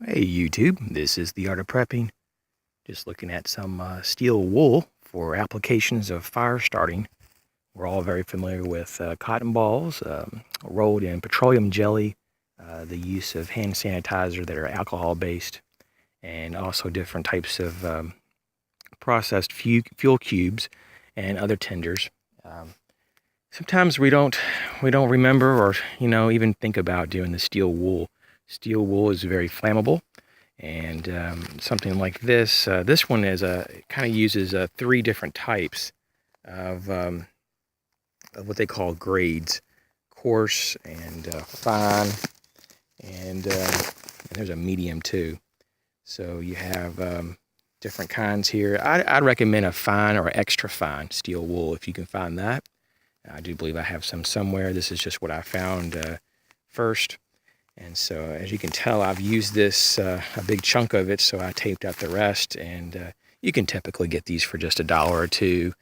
Hey YouTube, this is the Art of Prepping. Just looking at some steel wool for applications of fire starting. We're all very familiar with cotton balls rolled in petroleum jelly, the use of hand sanitizer that are alcohol based, and also different types of processed fuel cubes and other tinders. Sometimes we don't remember or even think about doing the steel wool. Steel wool is very flammable. And something like this, this one is kind of uses 3 different types of what they call grades: coarse and fine, and there's a medium too. So you have different kinds here. I'd recommend a fine or extra fine steel wool if you can find that. I do believe I have some somewhere. This is just what I found first. And so, as you can tell, I've used this, a big chunk of it, so I taped out the rest. And you can typically get these for just $1 or $2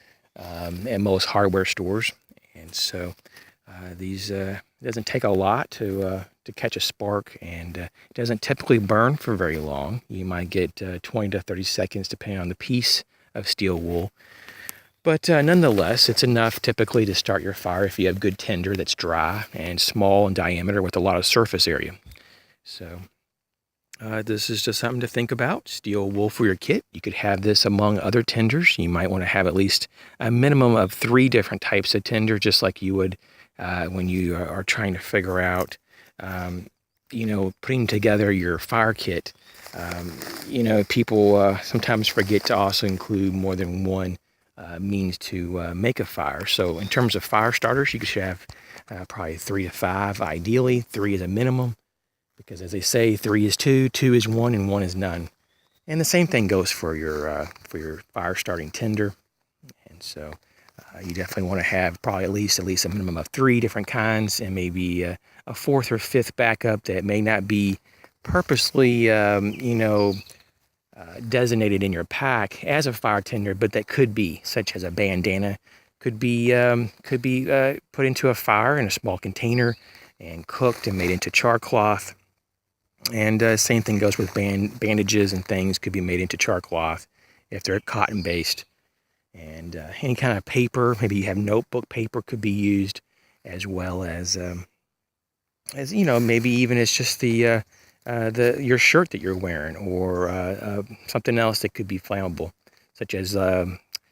at most hardware stores. And so, these doesn't take a lot to catch a spark, and it doesn't typically burn for very long. You might get 20 to 30 seconds, depending on the piece of steel wool. But nonetheless, it's enough typically to start your fire if you have good tinder that's dry and small in diameter with a lot of surface area. So this is just something to think about. Steel wool for your kit. You could have this among other tinders. You might want to have at least a minimum of 3 different types of tinder, just like you would when you are trying to figure out, putting together your fire kit. People sometimes forget to also include more than one means to make a fire. So in terms of fire starters, you should have probably 3 to 5. Ideally, 3 is a minimum, because as they say, 3 is 2, 2 is 1, and 1 is none. And the same thing goes for your fire starting tinder. And so you definitely want to have probably at least a minimum of 3 different kinds, and maybe a 4th or 5th backup that may not be purposely, designated in your pack as a fire tinder, but that could be, such as a bandana, could be put into a fire in a small container and cooked and made into char cloth. And same thing goes with bandages and things, could be made into char cloth if they're cotton based. And any kind of paper, maybe you have notebook paper, could be used, as well as maybe even it's just your shirt that you're wearing, or something else that could be flammable, such as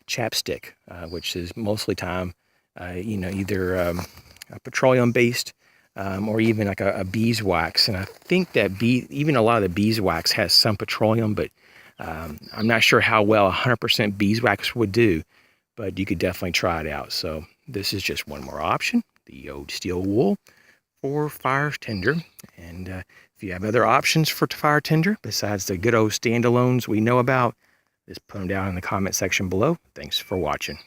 chapstick, which is mostly time, either petroleum based, or even like a beeswax. And I think that even a lot of the beeswax has some petroleum, but I'm not sure how well 100% beeswax would do, but you could definitely try it out. So this is just one more option, the old steel wool for fire tinder. And if you have other options for fire tinder besides the good old standalones we know about, just put them down in the comment section below. Thanks for watching.